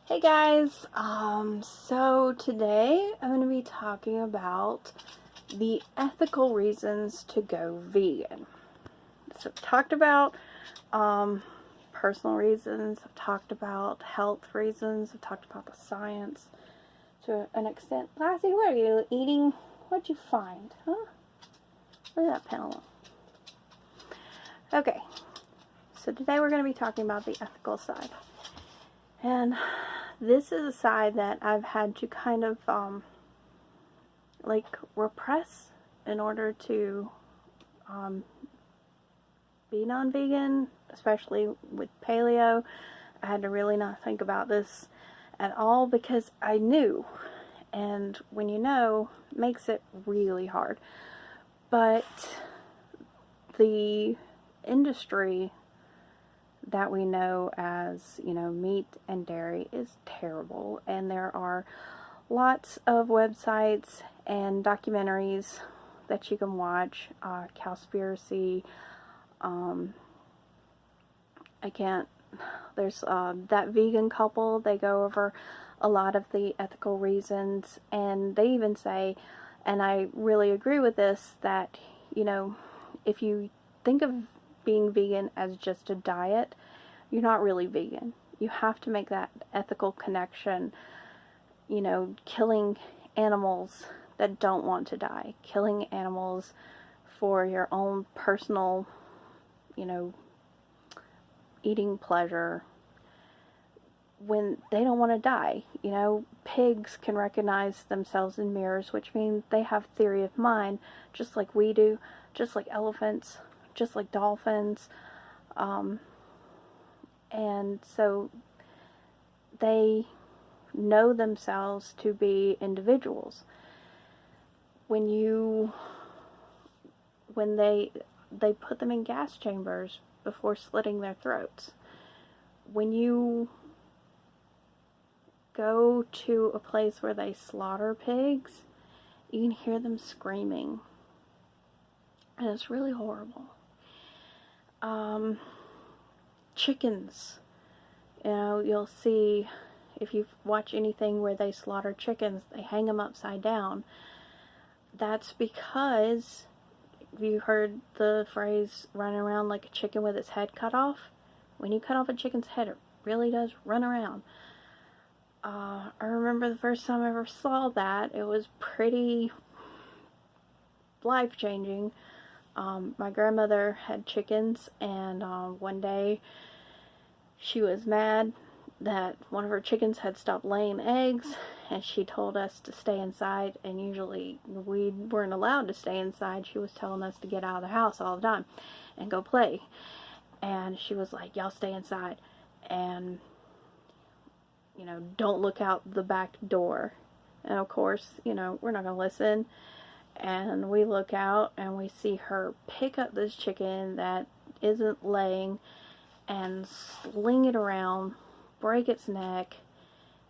Hey guys, so today I'm going to be talking about the ethical reasons to go vegan. So I've talked about personal reasons, I've talked about health reasons, I've talked about the science to an extent. Lassie, what are you eating? What'd you find? Huh? Look at that pendulum. Okay, so today we're going to be talking about the ethical side. And this is a side that I've had to kind of, repress in order to, be non-vegan, especially with paleo. I had to really not think about this at all because I knew, and when you know, it makes it really hard. But the industry that we know as, meat and dairy is terrible, and there are lots of websites and documentaries that you can watch. Cowspiracy, there's that vegan couple, they go over a lot of the ethical reasons, and they even say, and I really agree with this, that, if you think of being vegan as just a diet, you're not really vegan. You have to make that ethical connection, killing animals that don't want to die, killing animals for your own personal, eating pleasure when they don't want to die. Pigs can recognize themselves in mirrors, which means they have theory of mind, just like we do, just like elephants, just like dolphins, and so they know themselves to be individuals. When they put them in gas chambers before slitting their throats. When you go to a place where they slaughter pigs, you can hear them screaming, and it's really horrible. Chickens, you'll see, if you watch anything where they slaughter chickens, they hang them upside down. That's because, have you heard the phrase running around like a chicken with its head cut off? When you cut off a chicken's head, it really does run around. I remember the first time I ever saw that, it was pretty life-changing. My grandmother had chickens, and one day she was mad that one of her chickens had stopped laying eggs, and she told us to stay inside, and usually we weren't allowed to stay inside. She was telling us to get out of the house all the time and go play, and she was like, y'all stay inside, and don't look out the back door. And of course, we're not going to listen. And we look out and we see her pick up this chicken that isn't laying and sling it around, break its neck,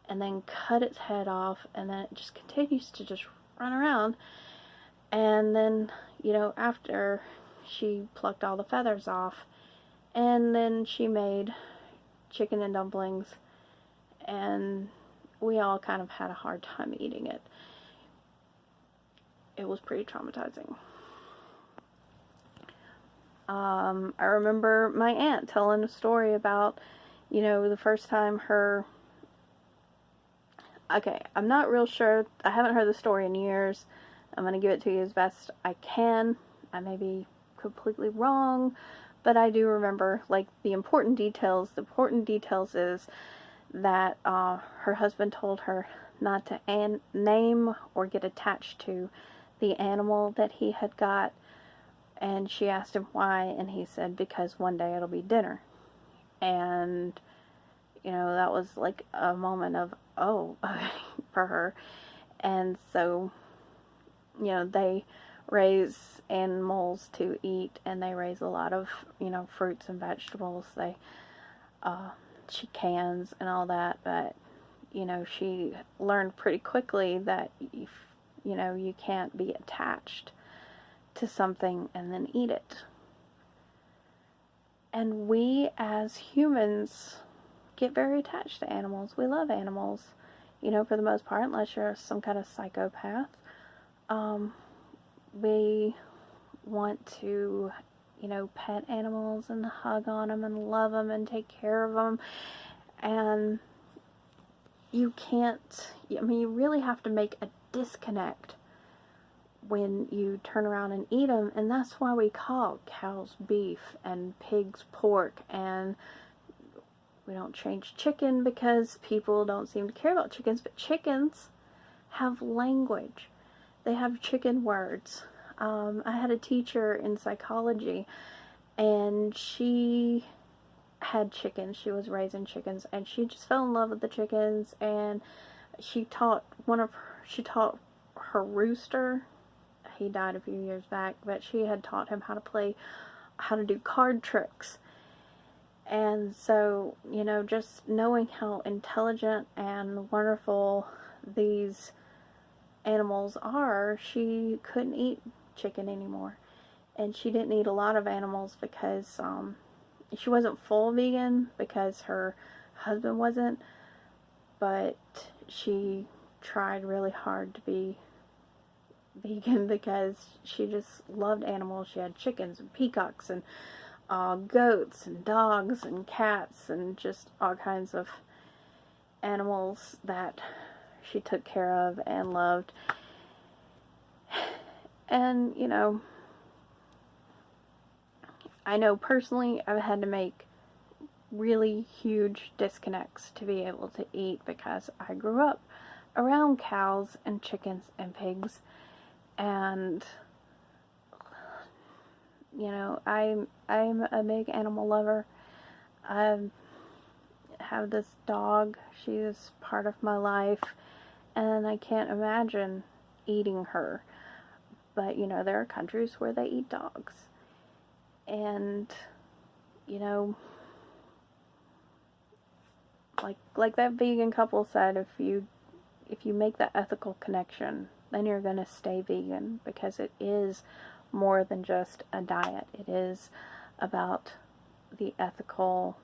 and then cut its head off, and then it just continues to just run around. And then, after she plucked all the feathers off, and then she made chicken and dumplings, and we all kind of had a hard time eating it. It was pretty traumatizing. I remember my aunt telling a story about, the first time I'm not real sure, I haven't heard the story in years. I'm going to give it to you as best I can. I may be completely wrong, but I do remember, the important details. The important details is that her husband told her not to name or get attached to the animal that he had got, and she asked him why, and he said, because one day it'll be dinner. And that was like a moment of for her. And so they raise animals to eat, and they raise a lot of fruits and vegetables. She cans and all that, but she learned pretty quickly that you can't be attached to something and then eat it. And we as humans get very attached to animals. We love animals, you know, for the most part, unless you're some kind of psychopath. We want to, you know, pet animals and hug on them and love them and take care of them. And you can't, I mean, you really have to make a disconnect when you turn around and eat them. And that's why we call cows beef and pigs pork. And we don't change chicken because people don't seem to care about chickens. But chickens have language. They have chicken words. I had a teacher in psychology, and she had chickens. She was raising chickens, and she just fell in love with the chickens. And she taught her rooster. He died a few years back, but she had taught him how to do card tricks. And so, you know, just knowing how intelligent and wonderful these animals are, she couldn't eat chicken anymore. And she didn't eat a lot of animals because she wasn't full vegan because her husband wasn't, but she tried really hard to be vegan because she just loved animals. She had chickens and peacocks and goats and dogs and cats and just all kinds of animals that she took care of and loved. And, you know, I know personally I've had to make really huge disconnects to be able to eat because I grew up around cows and chickens and pigs. And, you know, I'm a big animal lover. I have this dog. She is part of my life, and I can't imagine eating her. But, you know, there are countries where they eat dogs. And, you know, like that vegan couple said, if you make that ethical connection, then you're going to stay vegan, because it is more than just a diet. It is about the ethicalness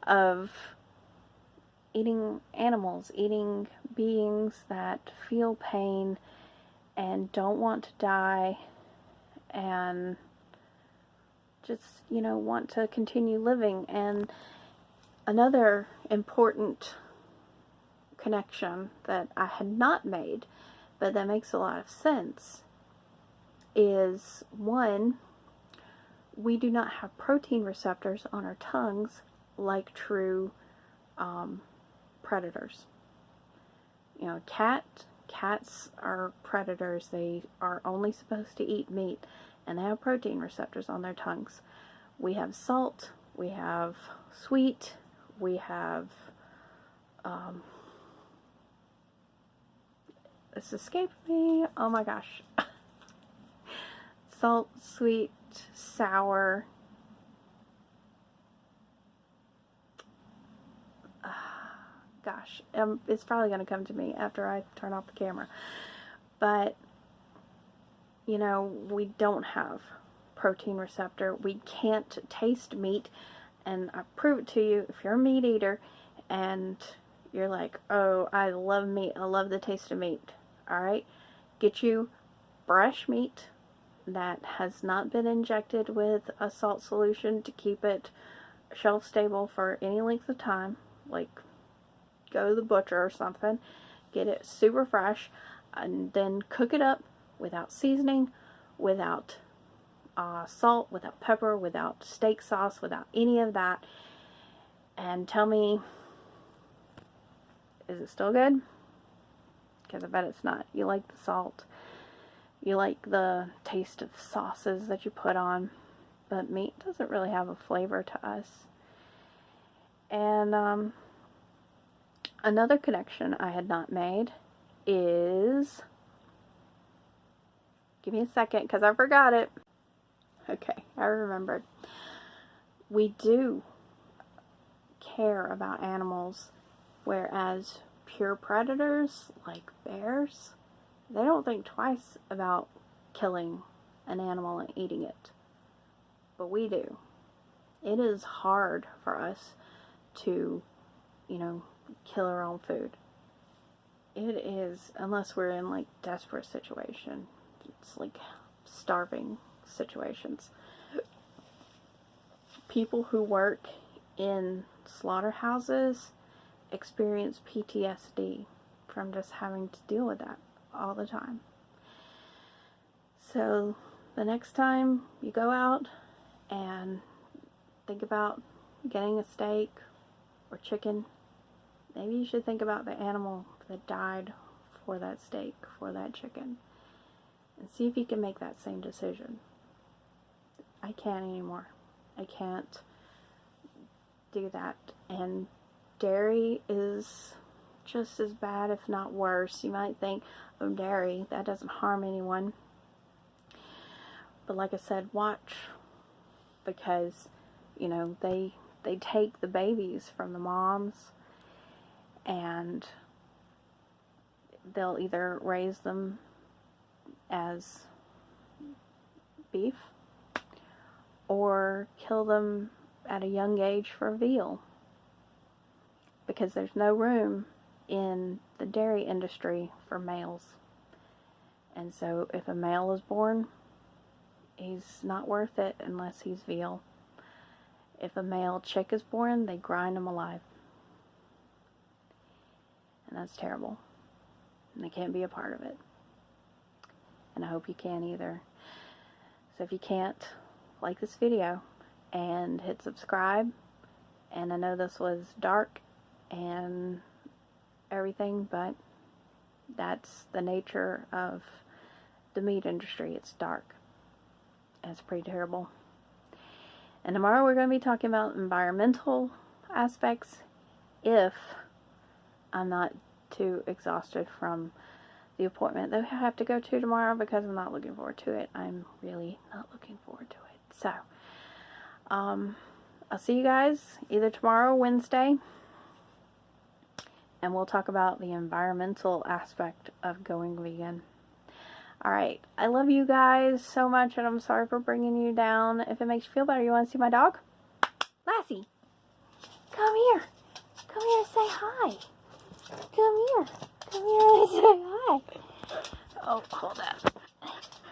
of eating animals, eating beings that feel pain and don't want to die and just, you know, want to continue living. And another important connection that I had not made, but that makes a lot of sense, is one, we do not have protein receptors on our tongues like true predators. You know, cats are predators. They are only supposed to eat meat, and they have protein receptors on their tongues. We have salt, we have sweet, we have this escaped me, oh my gosh. Salt, sweet, sour, gosh, it's probably going to come to me after I turn off the camera. But, you know, we don't have protein receptor. We can't taste meat. And I prove it to you, if you're a meat eater and you're like, oh, I love meat, I love the taste of meat. Alright, get you fresh meat that has not been injected with a salt solution to keep it shelf stable for any length of time. Like, go to the butcher or something, get it super fresh, and then cook it up without seasoning, without salt, without pepper, without steak sauce, without any of that, and tell me, is it still good? Because I bet it's not. You like the salt, you like the taste of sauces that you put on, but meat doesn't really have a flavor to us. And another connection I had not made is, give me a second because I forgot it. Okay, I remembered. We do care about animals, whereas pure predators like bears, they don't think twice about killing an animal and eating it. But we do. it is hard for us to, you know, kill our own food. It is, unless we're in like desperate situation. It's like starving situations. People who work in slaughterhouses experience PTSD from just having to deal with that all the time. So the next time you go out and think about getting a steak or chicken, maybe you should think about the animal that died for that steak, for that chicken, and see if you can make that same decision. I can't anymore. I can't do that. And dairy is just as bad, if not worse. You might think, oh, dairy, that doesn't harm anyone. But like I said, watch, because, you know, they take the babies from the moms, and they'll either raise them as beef or kill them at a young age for veal, because there's no room in the dairy industry for males. And so if a male is born, he's not worth it unless he's veal. If a male chick is born, they grind him alive. And that's terrible. And I can't be a part of it. And I hope you can't either. So if you can't, like this video and hit subscribe. And I know this was dark and everything, but that's the nature of the meat industry. It's dark. And it's pretty terrible. And tomorrow we're going to be talking about environmental aspects, if I'm not too exhausted from the appointment that I have to go to tomorrow, because I'm not looking forward to it. I'm really not looking forward to it. So, I'll see you guys either tomorrow or Wednesday, and we'll talk about the environmental aspect of going vegan. Alright, I love you guys so much, and I'm sorry for bringing you down. If it makes you feel better, you want to see my dog? Lassie, come here. Come here and say hi. Come here. Come here and say hi. Oh, hold up.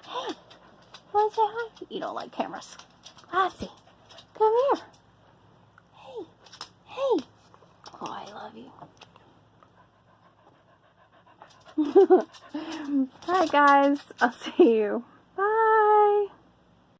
Hey, you want to say hi? You don't like cameras. Lassie, come here. Hey, hey. Oh, I love you. Alright guys, I'll see you. Bye.